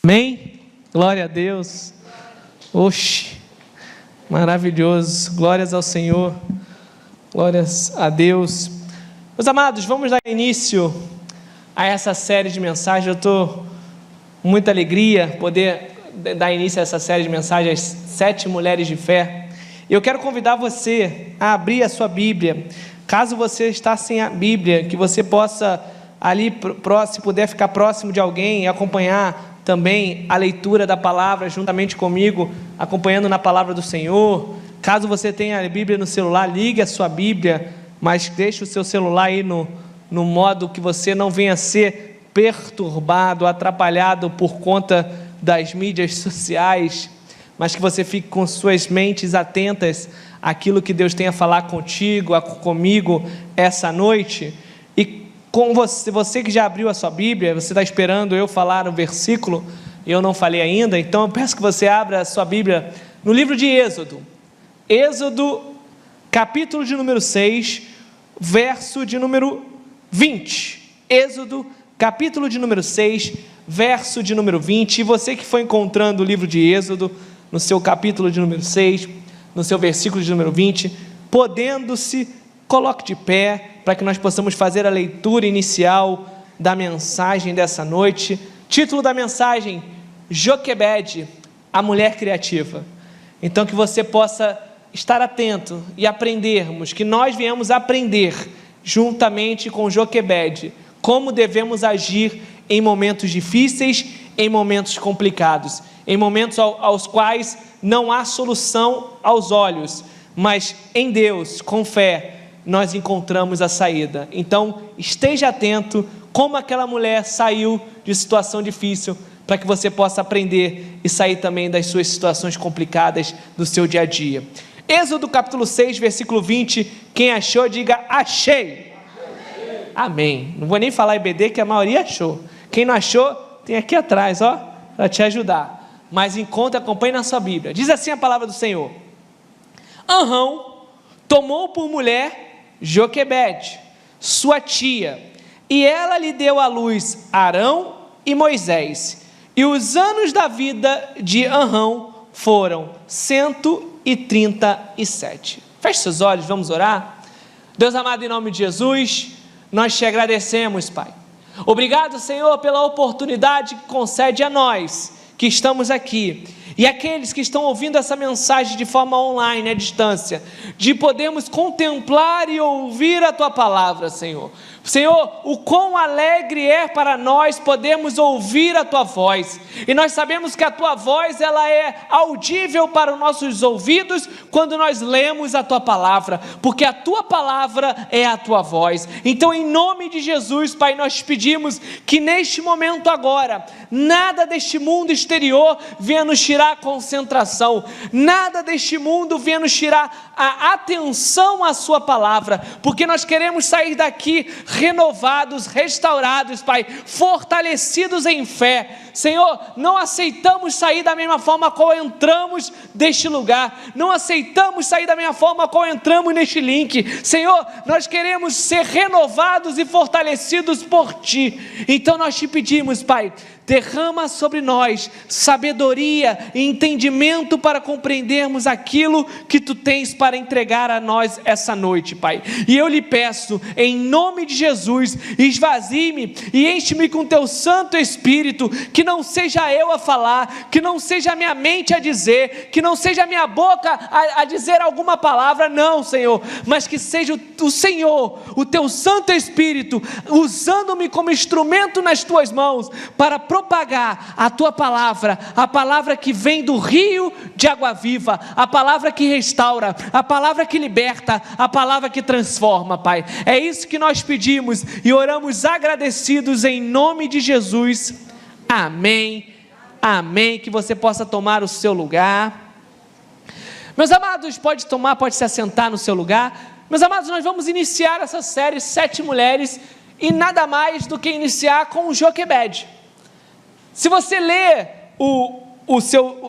Amém? Glória a Deus. Oxe, maravilhoso. Glórias ao Senhor. Glórias a Deus. Meus amados, vamos dar início a essa série de mensagens. Eu estou com muita alegria poder dar início a essa série de mensagens, 7 mulheres de fé. Eu quero convidar você a abrir a sua Bíblia. Caso você está sem a Bíblia, que você possa ali, se puder ficar próximo de alguém e acompanhar também a leitura da palavra juntamente comigo, acompanhando na palavra do Senhor. Caso você tenha a Bíblia no celular, ligue a sua Bíblia, mas deixe o seu celular aí no modo que você não venha a ser perturbado, atrapalhado por conta das mídias sociais, mas que você fique com suas mentes atentas àquilo que Deus tem a falar contigo, comigo essa noite. E com você que já abriu a sua Bíblia, você está esperando eu falar o versículo, e eu não falei ainda, então eu peço que você abra a sua Bíblia no livro de Êxodo, capítulo de número 6, verso de número 20, Êxodo, capítulo de número 6, verso de número 20, e você que foi encontrando o livro de Êxodo, no seu capítulo de número 6, no seu versículo de número 20, podendo-se, coloque de pé, para que nós possamos fazer a leitura inicial da mensagem dessa noite. Título da mensagem: Joquebede, a mulher criativa. Então que você possa estar atento e aprendermos, que nós viemos aprender juntamente com Joquebede, como devemos agir em momentos difíceis, em momentos complicados, em momentos aos quais não há solução aos olhos, mas em Deus, com fé, nós encontramos a saída. Então esteja atento como aquela mulher saiu de situação difícil, para que você possa aprender e sair também das suas situações complicadas do seu dia a dia. Êxodo capítulo 6, versículo 20, quem achou, diga achei. Amém. Não vou nem falar EBD, que a maioria achou. Quem não achou, tem aqui atrás, para te ajudar. Mas encontre, acompanhe na sua Bíblia. Diz assim a palavra do Senhor: Arão tomou por mulher Joquebede, sua tia, e ela lhe deu à luz Arão e Moisés. E os anos da vida de Arão foram 137. Feche seus olhos, vamos orar. Deus amado, em nome de Jesus, nós te agradecemos, Pai. Obrigado, Senhor, pela oportunidade que concede a nós que estamos aqui, e aqueles que estão ouvindo essa mensagem de forma online, à distância, de podermos contemplar e ouvir a Tua palavra, Senhor. Senhor, o quão alegre é para nós podermos ouvir a Tua voz, e nós sabemos que a Tua voz, ela é audível para os nossos ouvidos, quando nós lemos a Tua palavra, porque a Tua palavra é a Tua voz. Então, em nome de Jesus, Pai, nós te pedimos que neste momento agora, nada deste mundo exterior venha nos tirar a concentração, nada deste mundo venha nos tirar a atenção à Sua palavra, porque nós queremos sair daqui renovados, restaurados, Pai, fortalecidos em fé. Senhor, não aceitamos sair da mesma forma qual entramos deste lugar, não aceitamos sair da mesma forma qual entramos neste link. Senhor, nós queremos ser renovados e fortalecidos por Ti. Então nós te pedimos, Pai, derrama sobre nós sabedoria e entendimento para compreendermos aquilo que Tu tens para entregar a nós essa noite, Pai. E eu lhe peço, em nome de Jesus, esvazie-me e enche-me com Teu Santo Espírito, que não seja eu a falar, que não seja a minha mente a dizer, que não seja a minha boca a dizer alguma palavra, não, Senhor, mas que seja o Senhor, o Teu Santo Espírito, usando-me como instrumento nas Tuas mãos, para propagar a Tua palavra, a palavra que vem do rio de água viva, a palavra que restaura, a palavra que liberta, a palavra que transforma, Pai. É isso que nós pedimos e oramos agradecidos em nome de Jesus. Amém, amém. Que você possa tomar o seu lugar. Meus amados, pode se assentar no seu lugar. Meus amados, nós vamos iniciar essa série 7 mulheres, e nada mais do que iniciar com Joquebede. Se você lê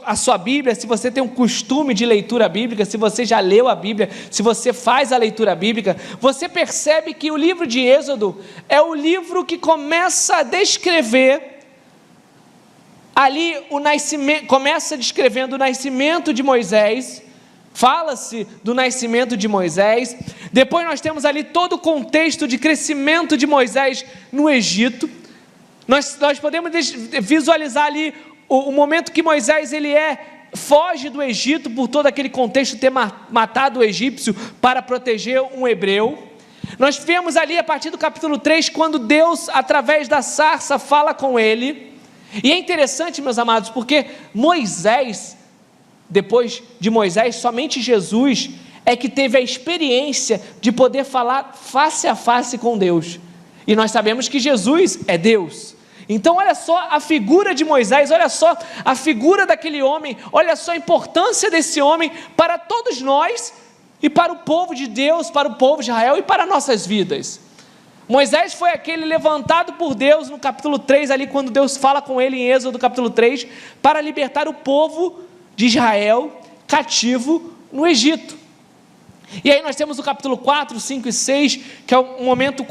a sua Bíblia, se você tem um costume de leitura bíblica, se você já leu a Bíblia, se você faz a leitura bíblica, você percebe que o livro de Êxodo é o livro que começa a descrever ali o nascimento, começa descrevendo o nascimento de Moisés, fala-se do nascimento de Moisés, depois nós temos ali todo o contexto de crescimento de Moisés no Egito. Nós podemos visualizar ali o momento que Moisés foge do Egito por todo aquele contexto de ter matado o egípcio para proteger um hebreu. Nós vemos ali a partir do capítulo 3, quando Deus, através da sarça, fala com ele. E é interessante, meus amados, porque Moisés, depois de Moisés, somente Jesus é que teve a experiência de poder falar face a face com Deus. E nós sabemos que Jesus é Deus. Então olha só a figura de Moisés, olha só a figura daquele homem, olha só a importância desse homem para todos nós e para o povo de Deus, para o povo de Israel e para nossas vidas. Moisés foi aquele levantado por Deus no capítulo 3, ali quando Deus fala com ele em Êxodo capítulo 3, para libertar o povo de Israel cativo no Egito. E aí nós temos o capítulo 4, 5 e 6, que é o momento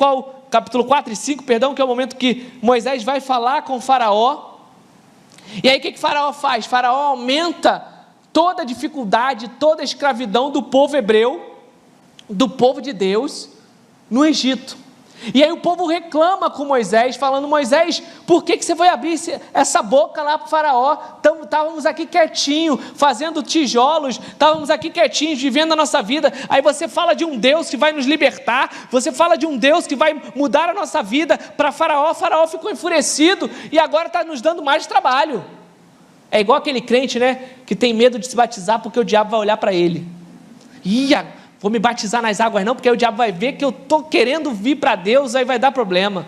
capítulo 4 e 5, perdão, que é o momento que Moisés vai falar com Faraó. E aí o que Faraó faz? Faraó aumenta toda a dificuldade, toda a escravidão do povo hebreu, do povo de Deus, no Egito. E aí o povo reclama com Moisés, falando: Moisés, por que você foi abrir essa boca lá para o Faraó? Estávamos aqui quietinho, fazendo tijolos, estávamos aqui quietinhos, vivendo a nossa vida. Aí você fala de um Deus que vai nos libertar, você fala de um Deus que vai mudar a nossa vida para Faraó. Faraó ficou enfurecido e agora está nos dando mais trabalho. É igual aquele crente, né, que tem medo de se batizar porque o diabo vai olhar para ele. Vou me batizar nas águas não, porque aí o diabo vai ver que eu estou querendo vir para Deus, aí vai dar problema.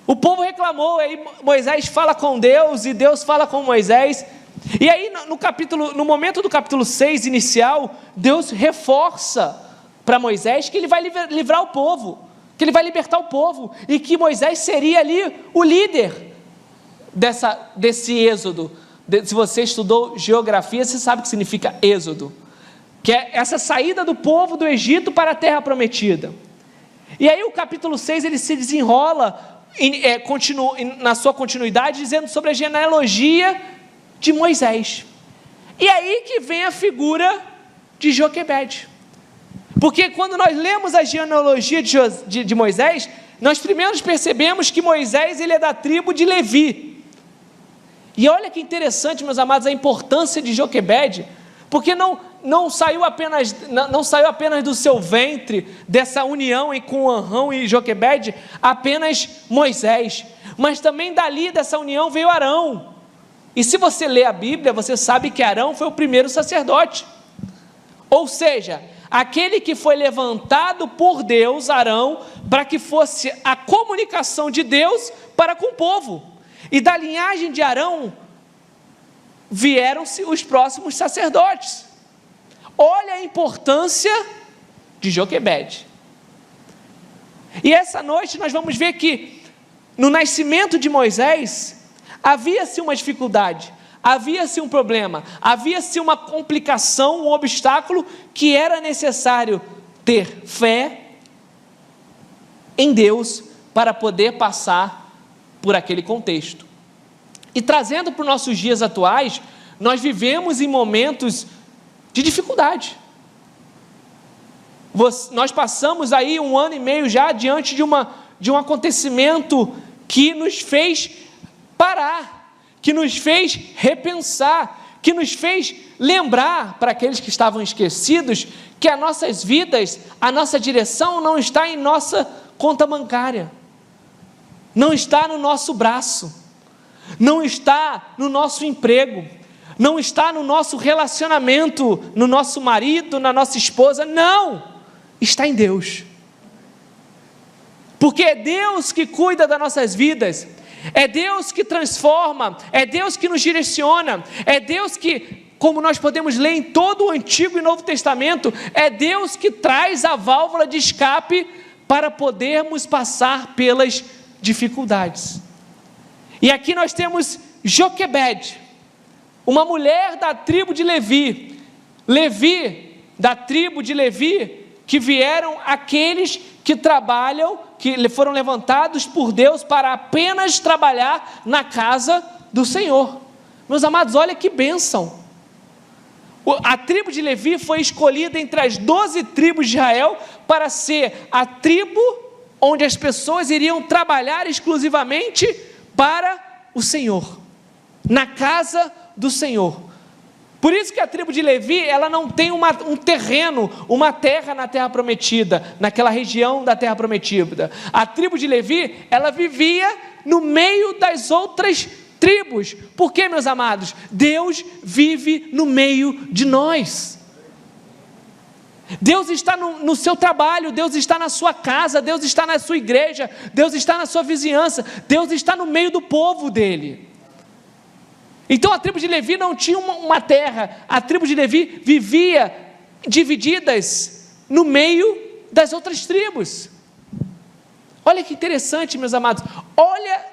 O povo reclamou, aí Moisés fala com Deus, e Deus fala com Moisés, e aí no momento do capítulo 6 inicial, Deus reforça para Moisés que ele vai livrar o povo, que ele vai libertar o povo, e que Moisés seria ali o líder desse êxodo. Se você estudou geografia, você sabe o que significa êxodo, que é essa saída do povo do Egito para a terra prometida. E aí o capítulo 6, ele se desenrola, na sua continuidade, dizendo sobre a genealogia de Moisés. E aí que vem a figura de Joquebede. Porque quando nós lemos a genealogia de Moisés, nós primeiro percebemos que Moisés, ele é da tribo de Levi. E olha que interessante, meus amados, a importância de Joquebede, porque não saiu apenas do seu ventre, dessa união com Arão e Joquebede, apenas Moisés, mas também dali dessa união veio Arão. E se você lê a Bíblia, você sabe que Arão foi o primeiro sacerdote, ou seja, aquele que foi levantado por Deus, Arão, para que fosse a comunicação de Deus para com o povo. E da linhagem de Arão vieram-se os próximos sacerdotes. Olha a importância de Joquebede. E essa noite nós vamos ver que no nascimento de Moisés havia-se uma dificuldade, havia-se um problema, havia-se uma complicação, um obstáculo que era necessário ter fé em Deus para poder passar por aquele contexto. E trazendo para os nossos dias atuais, nós vivemos em momentos de dificuldade. Nós passamos aí 1 ano e meio já diante de um acontecimento que nos fez parar, que nos fez repensar, que nos fez lembrar para aqueles que estavam esquecidos que as nossas vidas, a nossa direção não está em nossa conta bancária, não está no nosso braço, não está no nosso emprego, não está no nosso relacionamento, no nosso marido, na nossa esposa, não, está em Deus, porque é Deus que cuida das nossas vidas, é Deus que transforma, é Deus que nos direciona, é Deus que, como nós podemos ler em todo o Antigo e Novo Testamento, é Deus que traz a válvula de escape para podermos passar pelas dificuldades. E aqui nós temos Joquebede, uma mulher da tribo de Levi, da tribo de Levi, que vieram aqueles que trabalham, que foram levantados por Deus para apenas trabalhar na casa do Senhor. Meus amados, olha que bênção. A tribo de Levi foi escolhida entre as 12 tribos de Israel para ser a tribo onde as pessoas iriam trabalhar exclusivamente para o Senhor, na casa do Senhor. Por isso que a tribo de Levi, ela não tem um terreno, uma terra na terra prometida, naquela região da terra prometida. A tribo de Levi, ela vivia no meio das outras tribos. Por quê, meus amados? Deus vive no meio de nós. Deus está no seu trabalho, Deus está na sua casa, Deus está na sua igreja, Deus está na sua vizinhança, Deus está no meio do povo dele. Então a tribo de Levi não tinha uma terra, a tribo de Levi vivia divididas no meio das outras tribos. Olha que interessante, meus amados, olha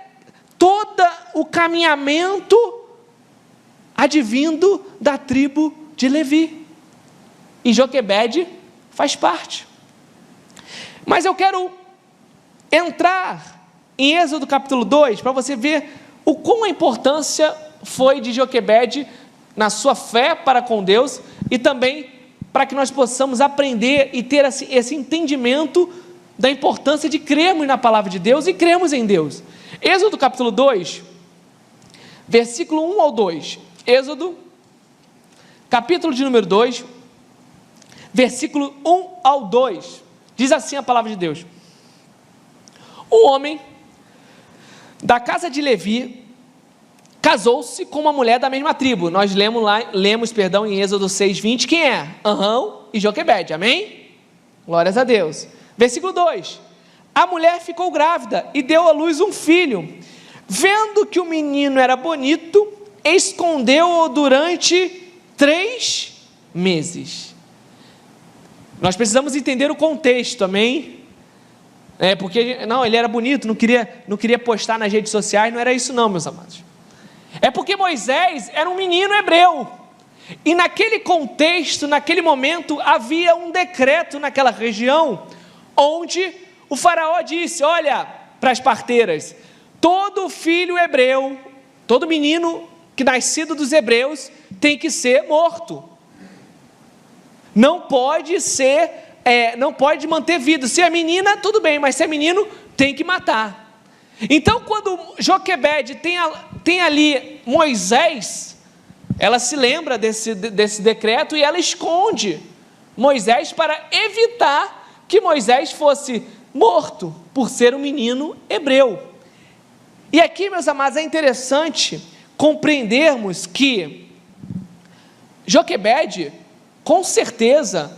todo o caminhamento advindo da tribo de Levi. E Joquebede faz parte. Mas eu quero entrar em Êxodo capítulo 2, para você ver o quão a importância foi de Joquebede na sua fé para com Deus, e também para que nós possamos aprender e ter esse entendimento da importância de crermos na palavra de Deus e crermos em Deus. Êxodo capítulo 2, versículo 1 ao 2. Êxodo, capítulo de número 2, versículo 1 ao 2, diz assim a palavra de Deus: o homem da casa de Levi casou-se com uma mulher da mesma tribo. Nós lemos em Êxodo 6:20, quem é? Arão e Joquebede, amém? Glórias a Deus. Versículo 2, a mulher ficou grávida e deu à luz um filho. Vendo que o menino era bonito, escondeu-o durante 3 meses. Nós precisamos entender o contexto, amém? Porque, não, ele era bonito, não queria postar nas redes sociais, não era isso não, meus amados. É porque Moisés era um menino hebreu, e naquele contexto, naquele momento, havia um decreto naquela região, onde o faraó disse, olha, para as parteiras, todo filho hebreu, todo menino que nascido dos hebreus, tem que ser morto. Não pode ser, não pode manter vida. Se é menina, tudo bem, mas se é menino, tem que matar. Então, quando Joquebede tem ali Moisés, ela se lembra desse decreto e ela esconde Moisés para evitar que Moisés fosse morto por ser um menino hebreu. E aqui, meus amados, é interessante compreendermos que Joquebede, com certeza,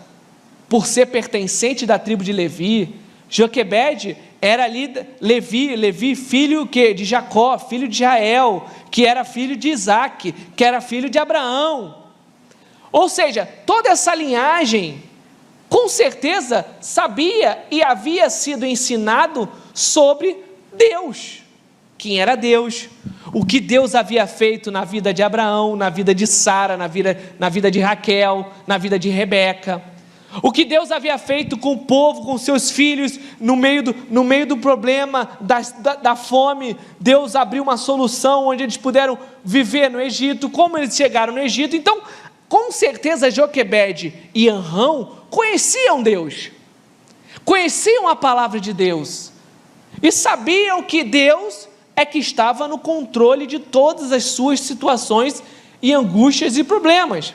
por ser pertencente da tribo de Levi, Joquebede era ali Levi, filho de Jacó, filho de Israel, que era filho de Isaac, que era filho de Abraão. Ou seja, toda essa linhagem, com certeza, sabia e havia sido ensinado sobre Deus. Quem era Deus? O que Deus havia feito na vida de Abraão, na vida de Sara, na vida de Raquel, na vida de Rebeca. O que Deus havia feito com o povo, com seus filhos, no meio do problema da fome. Deus abriu uma solução onde eles puderam viver no Egito, como eles chegaram no Egito. Então, com certeza, Joquebede e Arão conheciam Deus, conheciam a palavra de Deus, e sabiam que Deus é que estava no controle de todas as suas situações e angústias e problemas.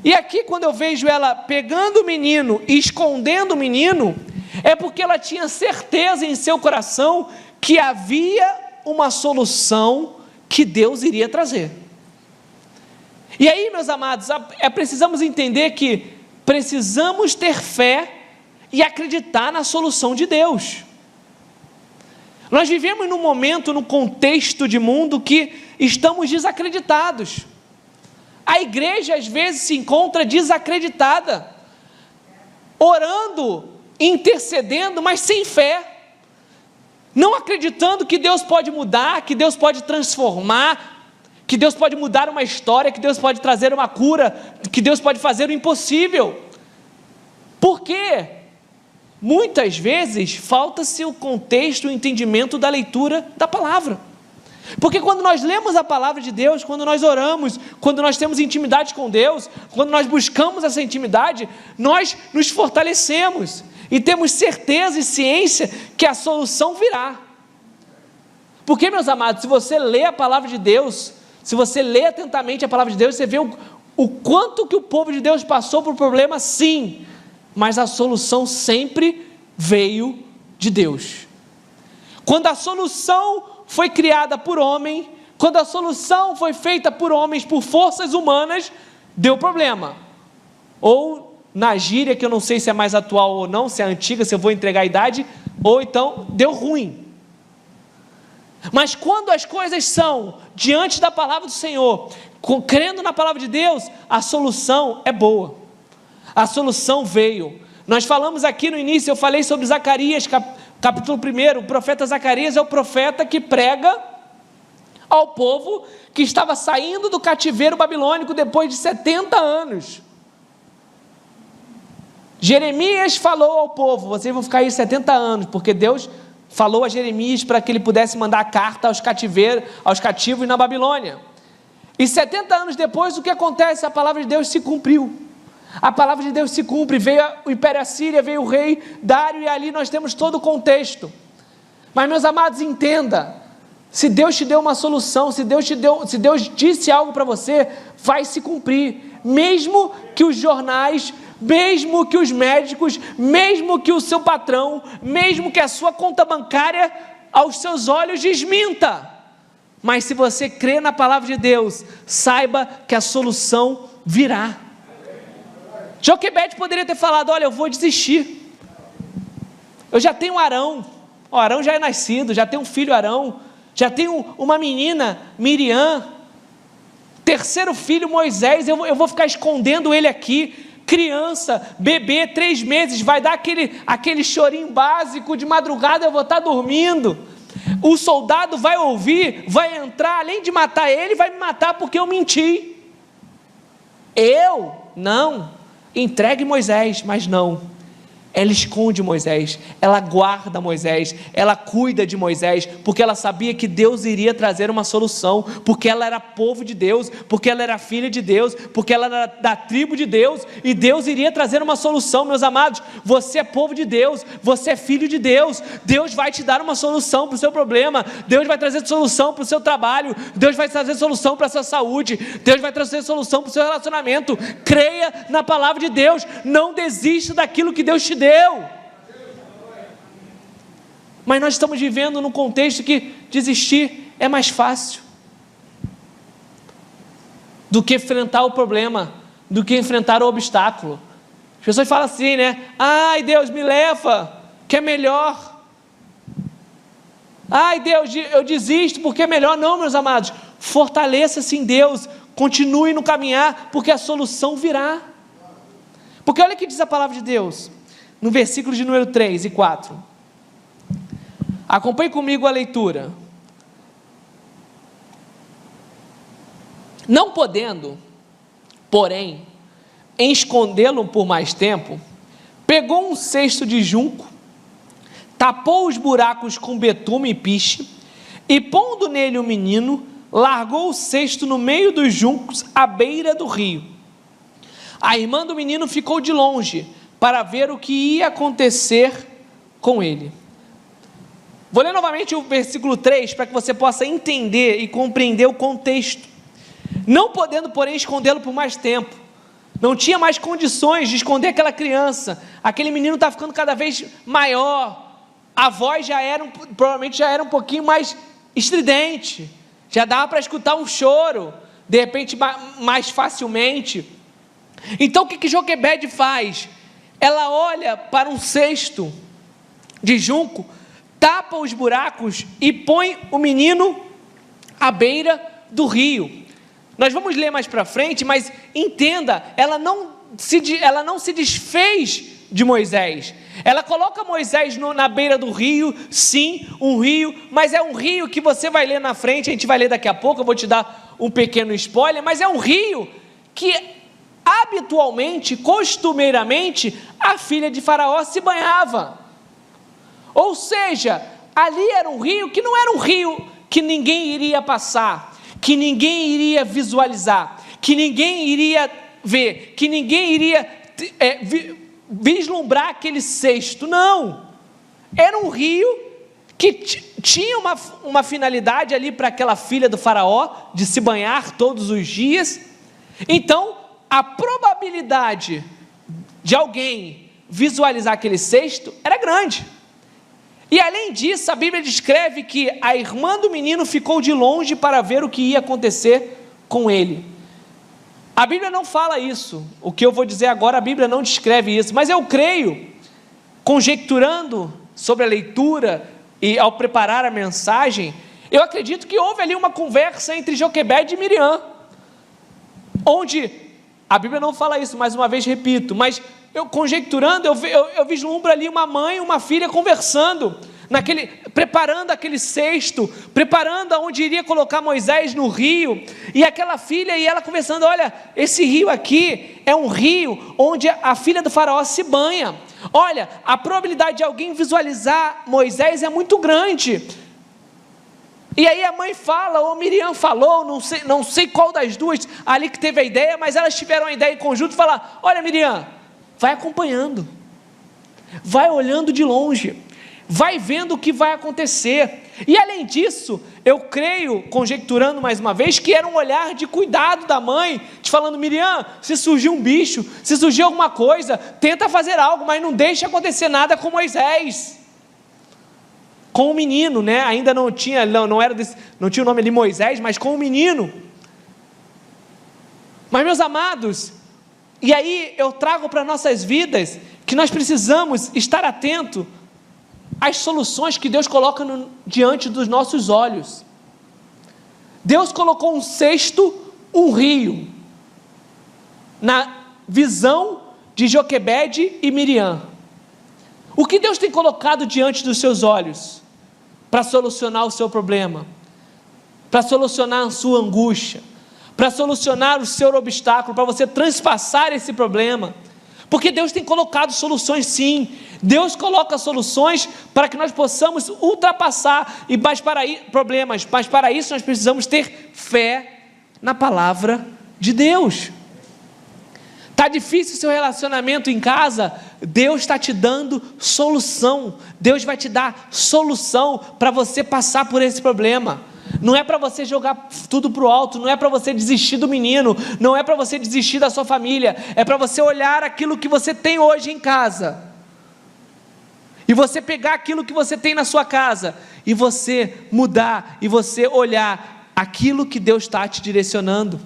E aqui, quando eu vejo ela pegando o menino e escondendo o menino, é porque ela tinha certeza em seu coração que havia uma solução que Deus iria trazer. E aí, meus amados, precisamos entender que precisamos ter fé e acreditar na solução de Deus. Nós vivemos num momento, num contexto de mundo que estamos desacreditados. A igreja às vezes se encontra desacreditada, orando, intercedendo, mas sem fé, não acreditando que Deus pode mudar, que Deus pode transformar, que Deus pode mudar uma história, que Deus pode trazer uma cura, que Deus pode fazer o impossível. Por quê? Muitas vezes falta-se o contexto, o entendimento da leitura da palavra. Porque quando nós lemos a palavra de Deus, quando nós oramos, quando nós temos intimidade com Deus, quando nós buscamos essa intimidade, nós nos fortalecemos e temos certeza e ciência que a solução virá. Porque, meus amados, se você lê a palavra de Deus, se você lê atentamente a palavra de Deus, você vê o quanto que o povo de Deus passou por problema, sim, mas a solução sempre veio de Deus. Quando a solução foi criada por homem, quando a solução foi feita por homens, por forças humanas, deu problema. Ou na gíria, que eu não sei se é mais atual ou não, se é antiga, se eu vou entregar a idade, ou então deu ruim. Mas quando as coisas são diante da palavra do Senhor, crendo na palavra de Deus, a solução é boa. A solução veio. Nós falamos aqui no início, eu falei sobre Zacarias, capítulo 1, o profeta Zacarias é o profeta que prega ao povo que estava saindo do cativeiro babilônico depois de 70 anos. Jeremias falou ao povo, vocês vão ficar aí 70 anos, porque Deus falou a Jeremias para que ele pudesse mandar a carta aos cativos na Babilônia. E 70 anos depois, o que acontece? A palavra de Deus se cumpriu. A palavra de Deus se cumpre, veio o Império Assíria, veio o rei Dário, e ali nós temos todo o contexto. Mas, meus amados, entenda, se Deus te deu uma solução, se Deus disse algo para você, vai se cumprir, mesmo que os jornais, mesmo que os médicos, mesmo que o seu patrão, mesmo que a sua conta bancária aos seus olhos desminta. Mas se você crê na palavra de Deus, saiba que a solução virá. Joquebede poderia ter falado, olha, eu vou desistir, eu já tenho Arão, Arão já é nascido, já tem um filho Arão, já tenho uma menina, Miriam, terceiro filho Moisés, eu vou ficar escondendo ele aqui, criança, bebê, 3 meses, vai dar aquele chorinho básico, de madrugada eu vou estar dormindo, o soldado vai ouvir, vai entrar, além de matar ele, vai me matar porque eu menti. Não, entregue Moisés, mas não, ela esconde Moisés, ela guarda Moisés, ela cuida de Moisés, porque ela sabia que Deus iria trazer uma solução, porque ela era povo de Deus, porque ela era filha de Deus, porque ela era da tribo de Deus, e Deus iria trazer uma solução. Meus amados, você é povo de Deus, você é filho de Deus, Deus vai te dar uma solução para o seu problema, Deus vai trazer solução para o seu trabalho, Deus vai trazer solução para a sua saúde, Deus vai trazer solução para o seu relacionamento. Creia na palavra de Deus, não desista daquilo que Deus te deu. Mas nós estamos vivendo num contexto que desistir é mais fácil do que enfrentar o problema, do que enfrentar o obstáculo. As pessoas falam assim, né? Ai, Deus, me leva, que é melhor. Ai, Deus, eu desisto porque é melhor. Não, meus amados, fortaleça-se em Deus, continue no caminhar, porque a solução virá. Porque olha o que diz a palavra de Deus, no versículo de número 3 e 4. Acompanhe comigo a leitura. Não podendo, porém, escondê-lo por mais tempo, pegou um cesto de junco, tapou os buracos com betume e piche, e pondo nele o menino, largou o cesto no meio dos juncos, à beira do rio. A irmã do menino ficou de longe, para ver o que ia acontecer com ele. Vou ler novamente o versículo 3, para que você possa entender e compreender o contexto. Não podendo, porém, escondê-lo por mais tempo, não tinha mais condições de esconder aquela criança, aquele menino está ficando cada vez maior, a voz provavelmente já era um pouquinho mais estridente, já dava para escutar um choro, de repente mais facilmente. Então o que Joquebede faz? Ela olha para um cesto de junco, tapa os buracos e põe o menino à beira do rio. Nós vamos ler mais para frente, mas entenda, ela não se desfez de Moisés. Ela coloca Moisés na beira do rio, sim, um rio, mas é um rio que você vai ler na frente, a gente vai ler daqui a pouco, eu vou te dar um pequeno spoiler, mas é um rio que habitualmente, costumeiramente, a filha de Faraó se banhava. Ou seja, ali era um rio que não era um rio que ninguém iria passar, que ninguém iria visualizar, que ninguém iria ver, que ninguém iria vislumbrar aquele cesto. Não, era um rio que tinha uma finalidade ali para aquela filha do faraó, de se banhar todos os dias. Então, a probabilidade de alguém visualizar aquele cesto era grande. E além disso, a Bíblia descreve que a irmã do menino ficou de longe para ver o que ia acontecer com ele. A Bíblia não fala isso, o que eu vou dizer agora, a Bíblia não descreve isso, mas eu creio, conjecturando sobre a leitura e ao preparar a mensagem, eu acredito que houve ali uma conversa entre Joquebede e Miriam, onde, a Bíblia não fala isso, mais uma vez repito, mas eu conjecturando, eu vislumbro ali uma mãe e uma filha conversando, preparando aquele cesto, preparando aonde iria colocar Moisés no rio, e aquela filha e ela conversando, olha, esse rio aqui é um rio onde a filha do faraó se banha, olha, a probabilidade de alguém visualizar Moisés é muito grande. E aí a mãe fala, ou Miriam falou, não sei qual das duas ali que teve a ideia, mas elas tiveram a ideia em conjunto de falar, olha Miriam, vai acompanhando, vai olhando de longe, vai vendo o que vai acontecer. E além disso, eu creio, conjecturando mais uma vez, que era um olhar de cuidado da mãe, te falando, Miriam, se surgir um bicho, se surgir alguma coisa, tenta fazer algo, mas não deixa acontecer nada com Moisés, com o menino, né? Ainda não tinha o nome de Moisés, mas com o menino. Mas meus amados, e aí eu trago para nossas vidas, que nós precisamos estar atento às soluções que Deus coloca diante dos nossos olhos. Deus colocou um cesto, um rio, na visão de Joquebede e Miriam. O que Deus tem colocado diante dos seus olhos, para solucionar o seu problema, para solucionar a sua angústia, para solucionar o seu obstáculo, para você transpassar esse problema, porque Deus tem colocado soluções sim, Deus coloca soluções para que nós possamos ultrapassar problemas, mas para isso nós precisamos ter fé na palavra de Deus. Está difícil o seu relacionamento em casa? Deus está te dando solução, Deus vai te dar solução para você passar por esse problema. Não é para você jogar tudo para o alto, não é para você desistir do menino, não é para você desistir da sua família, é para você olhar aquilo que você tem hoje em casa, e você pegar aquilo que você tem na sua casa, e você mudar, e você olhar aquilo que Deus está te direcionando.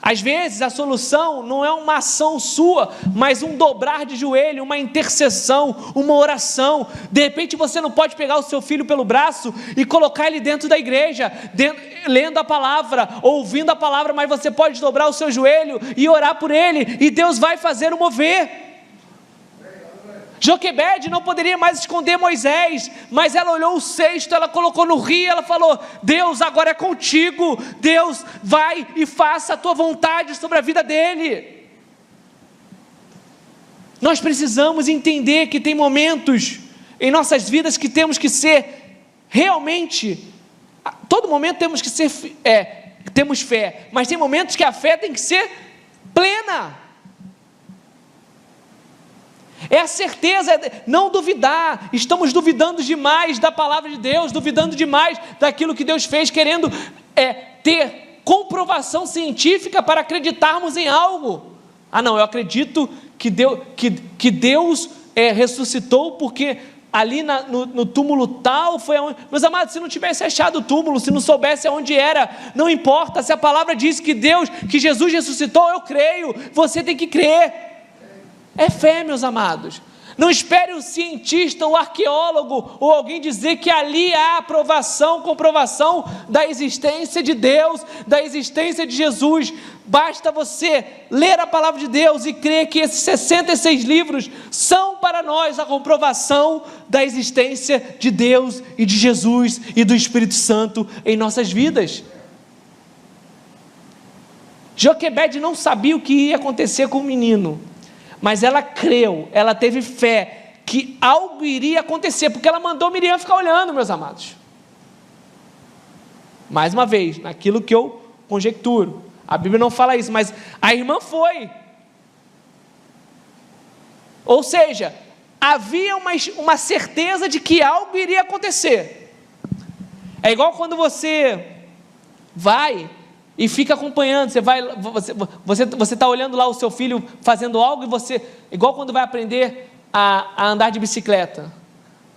Às vezes a solução não é uma ação sua, mas um dobrar de joelho, uma intercessão, uma oração. De repente você não pode pegar o seu filho pelo braço e colocar ele dentro da igreja, lendo a palavra, ouvindo a palavra, mas você pode dobrar o seu joelho e orar por ele, e Deus vai fazer o mover. Joquebede não poderia mais esconder Moisés, mas ela olhou o cesto, ela colocou no rio, ela falou, Deus agora é contigo, Deus vai e faça a tua vontade sobre a vida dele. Nós precisamos entender que tem momentos em nossas vidas que temos que ser realmente, todo momento temos que ser, temos fé, mas tem momentos que a fé tem que ser plena. É a certeza, não duvidar. Estamos duvidando demais da palavra de Deus, duvidando demais daquilo que Deus fez, querendo ter comprovação científica para acreditarmos em algo. Ah não, eu acredito que Deus ressuscitou porque ali no túmulo tal foi onde... Meus amados, se não tivesse achado o túmulo, se não soubesse aonde era, não importa, se a palavra diz que Jesus ressuscitou, eu creio, você tem que crer. É fé, meus amados. Não espere o cientista, o arqueólogo ou alguém dizer que ali há comprovação da existência de Deus, da existência de Jesus. Basta você ler a palavra de Deus e crer que esses 66 livros são para nós a comprovação da existência de Deus e de Jesus e do Espírito Santo em nossas vidas. Joquebede não sabia o que ia acontecer com o menino, mas ela creu, ela teve fé que algo iria acontecer, porque ela mandou Miriam ficar olhando, meus amados. Mais uma vez, naquilo que eu conjecturo. A Bíblia não fala isso, mas a irmã foi. Ou seja, havia uma certeza de que algo iria acontecer. É igual quando você vai e fica acompanhando, você está olhando lá o seu filho fazendo algo, e igual quando vai aprender a andar de bicicleta,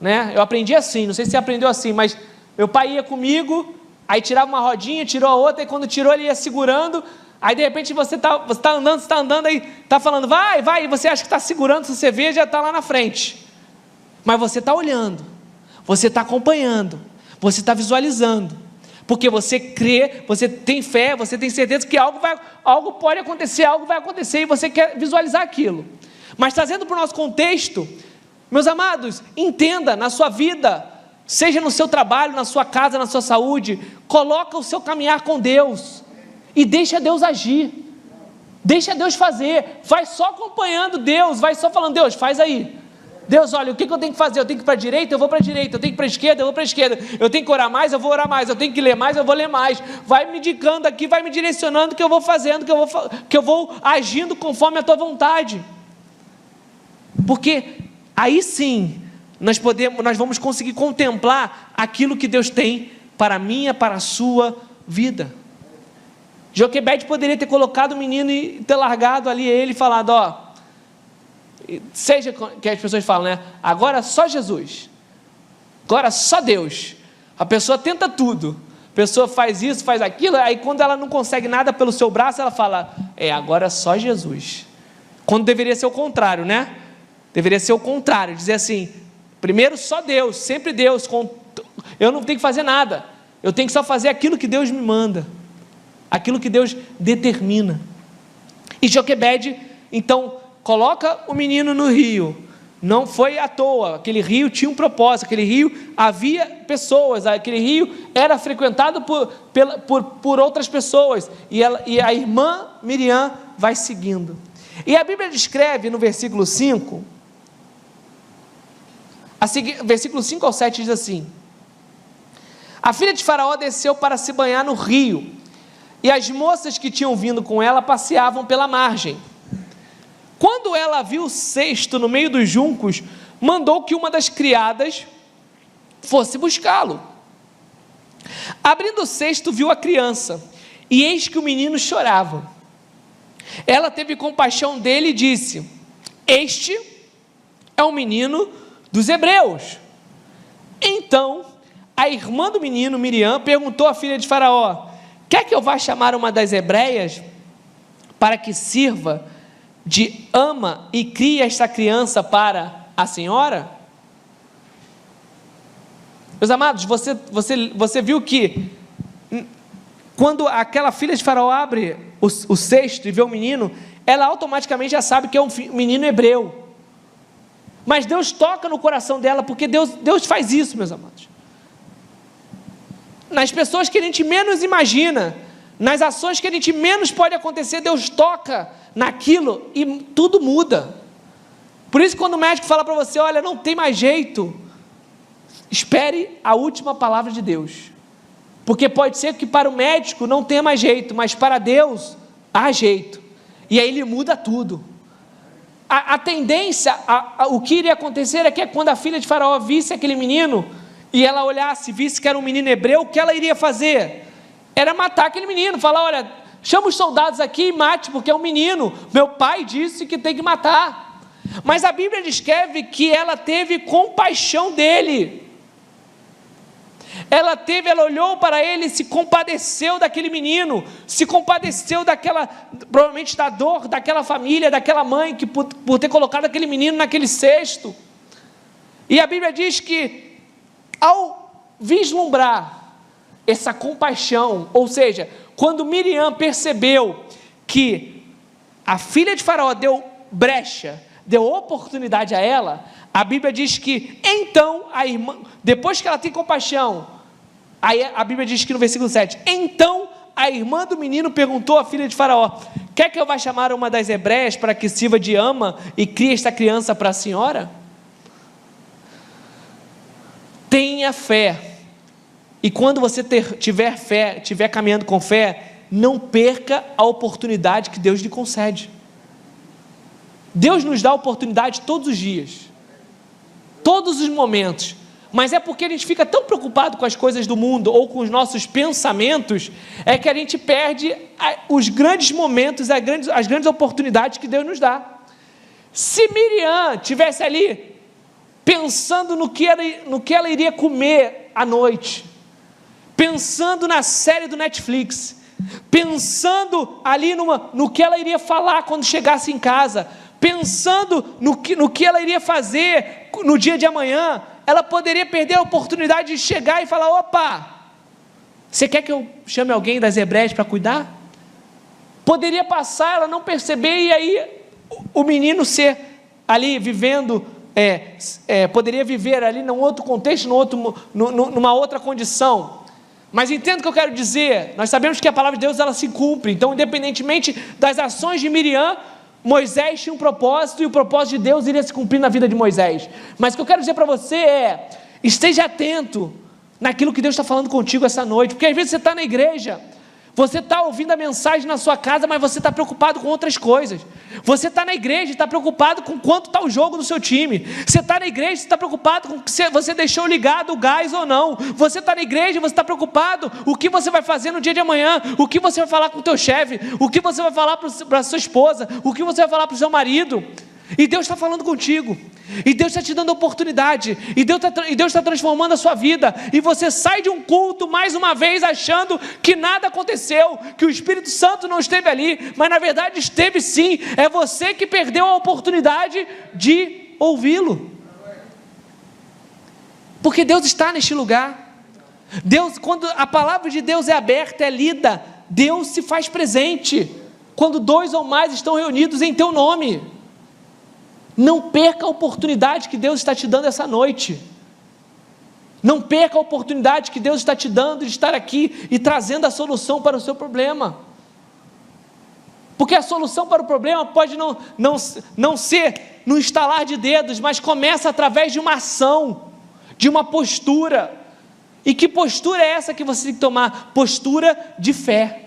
né? Eu aprendi assim, não sei se você aprendeu assim, mas meu pai ia comigo, aí tirava uma rodinha, tirou a outra, e quando tirou ele ia segurando, aí de repente você está andando, aí está falando, vai, e você acha que está segurando, se você vê, já está lá na frente, mas você está olhando, você está acompanhando, você está visualizando, porque você crê, você tem fé, você tem certeza que algo pode acontecer, algo vai acontecer, e você quer visualizar aquilo. Mas trazendo para o nosso contexto, meus amados, entenda, na sua vida, seja no seu trabalho, na sua casa, na sua saúde, coloca o seu caminhar com Deus, e deixa Deus agir, deixa Deus fazer, vai só acompanhando Deus, vai só falando, Deus, faz aí, Deus, olha, o que eu tenho que fazer? Eu tenho que ir para a direita, eu vou para a direita, eu tenho que ir para a esquerda, eu vou para a esquerda, eu tenho que orar mais, eu vou orar mais, eu tenho que ler mais, eu vou ler mais, vai me indicando aqui, vai me direcionando, que eu vou fazendo, que eu vou agindo conforme a tua vontade, porque aí sim, nós vamos conseguir contemplar aquilo que Deus tem para a minha, para a sua vida. Joquebede poderia ter colocado o menino e ter largado ali ele e falado, ó, seja que as pessoas falam, né? Agora só Jesus, agora só Deus. A pessoa tenta tudo, a pessoa faz isso, faz aquilo, aí quando ela não consegue nada pelo seu braço, ela fala, agora só Jesus. Quando deveria ser o contrário, né? Deveria ser o contrário, dizer assim, primeiro só Deus, sempre Deus, eu não tenho que fazer nada, eu tenho que só fazer aquilo que Deus me manda, aquilo que Deus determina. E Joquebede, então, coloca o menino no rio, não foi à toa, aquele rio tinha um propósito, aquele rio havia pessoas, aquele rio era frequentado por outras pessoas, e a irmã Miriam vai seguindo, e a Bíblia descreve no versículo 5, versículo 5 ao 7 diz assim, a filha de Faraó desceu para se banhar no rio, e as moças que tinham vindo com ela passeavam pela margem. Quando ela viu o cesto no meio dos juncos, mandou que uma das criadas fosse buscá-lo. Abrindo o cesto, viu a criança, e eis que o menino chorava. Ela teve compaixão dele e disse, este é o menino dos hebreus. Então, a irmã do menino, Miriam, perguntou à filha de Faraó, quer que eu vá chamar uma das hebreias para que sirva de ama e crie esta criança para a senhora? Meus amados, você viu que quando aquela filha de Faraó abre o cesto e vê o menino, ela automaticamente já sabe que é um menino hebreu, mas Deus toca no coração dela, porque Deus faz isso, meus amados, nas pessoas que a gente menos imagina, nas ações que a gente menos pode acontecer, Deus toca naquilo e tudo muda. Por isso, quando o médico fala para você, olha, não tem mais jeito, espere a última palavra de Deus, porque pode ser que para o médico não tenha mais jeito, mas para Deus há jeito, e aí Ele muda tudo. A tendência, o que iria acontecer é que quando a filha de Faraó visse aquele menino, e ela olhasse, visse que era um menino hebreu, o que ela iria fazer? Era matar aquele menino, falar, olha, chama os soldados aqui e mate, porque é um menino, meu pai disse que tem que matar. Mas a Bíblia descreve que ela teve compaixão dele, ela olhou para ele e se compadeceu daquele menino, se compadeceu provavelmente da dor daquela família, daquela mãe, que por ter colocado aquele menino naquele cesto. E a Bíblia diz que, ao vislumbrar essa compaixão, ou seja, quando Miriam percebeu que a filha de Faraó deu brecha, deu oportunidade a ela, a Bíblia diz que então a irmã, depois que ela tem compaixão, aí a Bíblia diz que no versículo 7, então a irmã do menino perguntou à filha de Faraó, quer que eu vá chamar uma das hebreias para que sirva de ama e crie esta criança para a senhora? Tenha fé E quando você tiver fé, estiver caminhando com fé, não perca a oportunidade que Deus lhe concede. Deus nos dá oportunidade todos os dias, todos os momentos, mas é porque a gente fica tão preocupado com as coisas do mundo ou com os nossos pensamentos, é que a gente perde os grandes momentos, as grandes oportunidades que Deus nos dá. Se Miriam tivesse ali pensando no que ela iria comer à noite, pensando na série do Netflix, pensando ali no que ela iria falar quando chegasse em casa, pensando no que ela iria fazer no dia de amanhã, ela poderia perder a oportunidade de chegar e falar: opa, você quer que eu chame alguém das Hebreias para cuidar? Poderia passar, ela não perceber, e aí o menino ser ali vivendo, poderia viver ali num outro contexto, numa outra condição. Mas entenda o que eu quero dizer, nós sabemos que a palavra de Deus ela se cumpre, então independentemente das ações de Miriam, Moisés tinha um propósito, e o propósito de Deus iria se cumprir na vida de Moisés. Mas o que eu quero dizer para você é: esteja atento naquilo que Deus está falando contigo essa noite, porque às vezes você está na igreja, você está ouvindo a mensagem na sua casa, mas você está preocupado com outras coisas. Você está na igreja e está preocupado com quanto está o jogo do seu time. Você está na igreja e está preocupado com se você deixou ligado o gás ou não. Você está na igreja e você está preocupado o que você vai fazer no dia de amanhã, o que você vai falar com o teu chefe, o que você vai falar para a sua esposa, o que você vai falar para o seu marido. E Deus está falando contigo, e Deus está te dando oportunidade, e Deus está transformando a sua vida, e você sai de um culto mais uma vez achando que nada aconteceu, que o Espírito Santo não esteve ali, mas na verdade esteve sim. É você que perdeu a oportunidade de ouvi-lo, porque Deus está neste lugar. Deus, quando a palavra de Deus é aberta, é lida, Deus se faz presente, quando 2 ou mais estão reunidos em teu nome. Não perca a oportunidade que Deus está te dando essa noite. Não perca a oportunidade que Deus está te dando de estar aqui e trazendo a solução para o seu problema. Porque a solução para o problema pode não ser no estalar de dedos, mas começa através de uma ação, de uma postura. E que postura é essa que você tem que tomar? Postura de fé.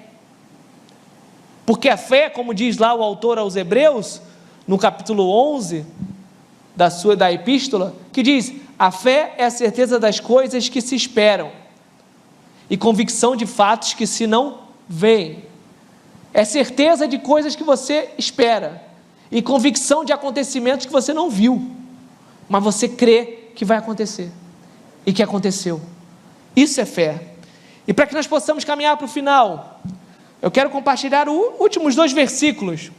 Porque a fé, como diz lá o autor aos Hebreus, no capítulo 11 da epístola, que diz: a fé é a certeza das coisas que se esperam, e convicção de fatos que se não veem. É certeza de coisas que você espera, e convicção de acontecimentos que você não viu, mas você crê que vai acontecer, e que aconteceu. Isso é fé. E para que nós possamos caminhar para o final, eu quero compartilhar os últimos 2 versículos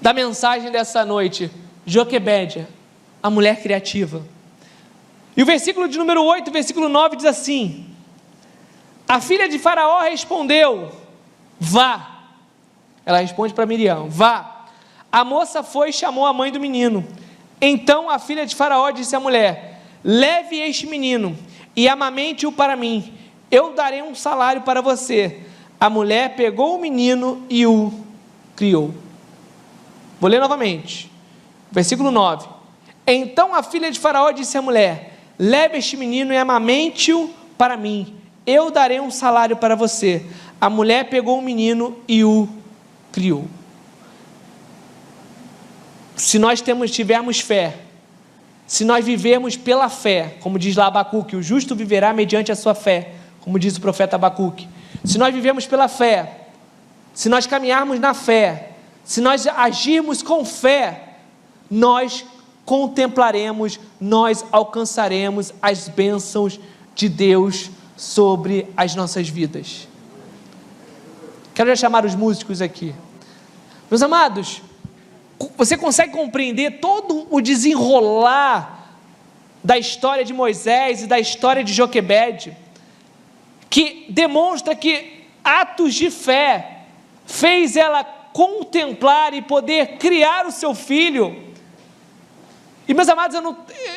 da mensagem dessa noite, Joquebede, a mulher criativa. E o versículo de número 8, versículo 9 diz assim: a filha de Faraó respondeu: vá. Ela responde para Miriam: vá. A moça foi e chamou a mãe do menino. Então a filha de Faraó disse à mulher: leve este menino e amamente-o para mim, eu darei um salário para você. A mulher pegou o menino e o criou. Vou ler novamente, versículo 9. Então a filha de Faraó disse à mulher: leve este menino e amamente-o para mim, eu darei um salário para você. A mulher pegou o menino e o criou. Se nós tivermos fé, se nós vivermos pela fé, como diz lá Abacuque, o justo viverá mediante a sua fé, como diz o profeta Abacuque. Se nós vivemos pela fé, se nós caminharmos na fé, se nós agirmos com fé, nós contemplaremos, nós alcançaremos as bênçãos de Deus sobre as nossas vidas. Quero já chamar os músicos aqui. Meus amados, você consegue compreender todo o desenrolar da história de Moisés e da história de Joquebede, que demonstra que atos de fé fez ela contemplar e poder criar o seu filho. E meus amados,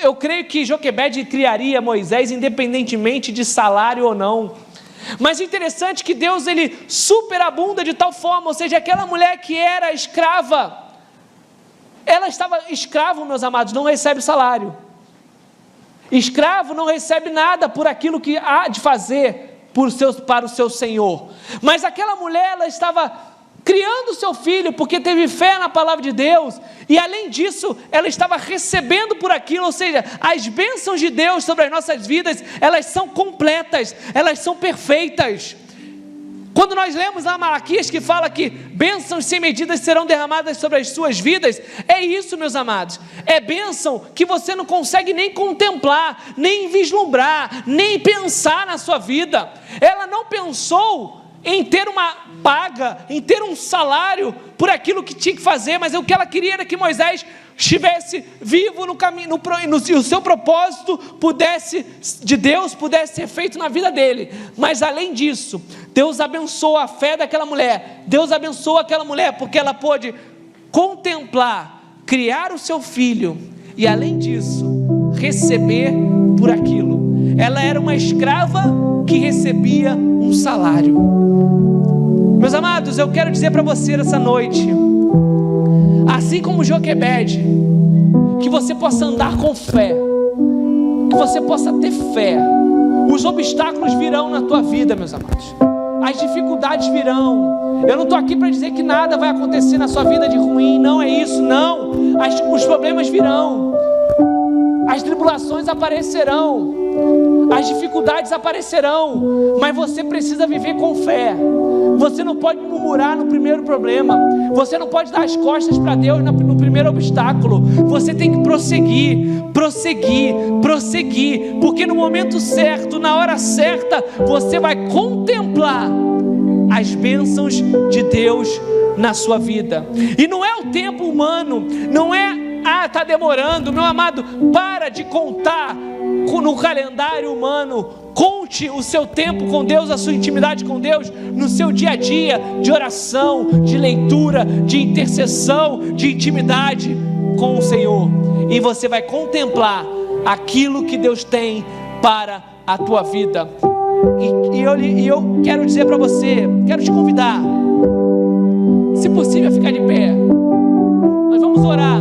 eu creio que Joquebede criaria Moisés independentemente de salário ou não. Mas interessante que Deus, ele superabunda de tal forma, ou seja, aquela mulher que era escrava, ela estava escrava, meus amados, não recebe salário. Escravo não recebe nada por aquilo que há de fazer para o seu senhor. Mas aquela mulher, ela estava criando o seu filho porque teve fé na palavra de Deus, e além disso, ela estava recebendo por aquilo, ou seja, as bênçãos de Deus sobre as nossas vidas, elas são completas, elas são perfeitas. Quando nós lemos lá Malaquias que fala que bênçãos sem medidas serão derramadas sobre as suas vidas, é isso, meus amados, é bênção que você não consegue nem contemplar, nem vislumbrar, nem pensar na sua vida. Ela não pensou em ter uma paga, em ter um salário por aquilo que tinha que fazer, mas o que ela queria era que Moisés estivesse vivo no caminho, e o seu propósito de Deus pudesse ser feito na vida dele. Mas além disso, Deus abençoou a fé daquela mulher, Deus abençoou aquela mulher, porque ela pôde contemplar, criar o seu filho, e além disso, receber por aquilo. Ela era uma escrava que recebia um salário. Meus amados, eu quero dizer para você nessa noite, assim como Joquebede, que você possa andar com fé, que você possa ter fé. Os obstáculos virão na tua vida, meus amados, as dificuldades virão. Eu não estou aqui para dizer que nada vai acontecer na sua vida de ruim, não é isso, não. Os problemas virão, as tribulações aparecerão, as dificuldades aparecerão, mas você precisa viver com fé. Você não pode murmurar no primeiro problema, você não pode dar as costas para Deus no primeiro obstáculo. Você tem que prosseguir, porque no momento certo, na hora certa, você vai contemplar as bênçãos de Deus na sua vida. E não é o tempo humano, não é está demorando, meu amado, para de contar no calendário humano. Conte o seu tempo com Deus, a sua intimidade com Deus, no seu dia a dia, de oração, de leitura, de intercessão, de intimidade com o Senhor, e você vai contemplar aquilo que Deus tem para a tua vida. E eu quero dizer para você, quero te convidar, se possível, a ficar de pé. Nós vamos orar.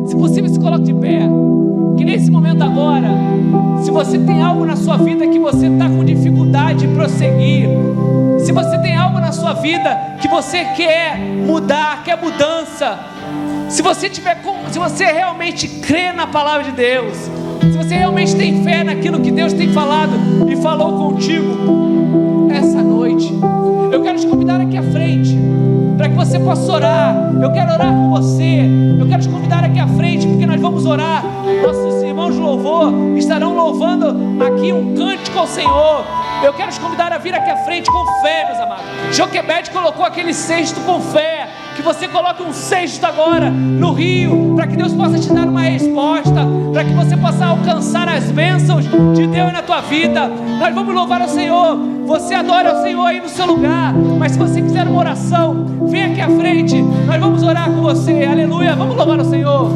Se possível, se coloque de pé. Que nesse momento agora, se você tem algo na sua vida que você está com dificuldade de prosseguir, se você tem algo na sua vida que você quer mudar, quer mudança, se você realmente crê na palavra de Deus, se você realmente tem fé naquilo que Deus tem falado e falou contigo, essa noite, eu quero te convidar aqui à frente, para que você possa orar. Eu quero orar com você, eu quero te convidar aqui à frente, porque nós vamos orar. Nossos irmãos de louvor estarão louvando aqui um cântico ao Senhor. Eu quero te convidar a vir aqui à frente com fé, meus amados. Joquebede colocou aquele cesto com fé, que você coloque um cesto agora no rio, para que Deus possa te dar uma resposta, para que você possa alcançar as bênçãos de Deus na tua vida. Nós vamos louvar ao Senhor. Você adora o Senhor aí no seu lugar, mas se você quiser uma oração, vem aqui à frente, nós vamos orar com você. Aleluia, vamos louvar ao Senhor.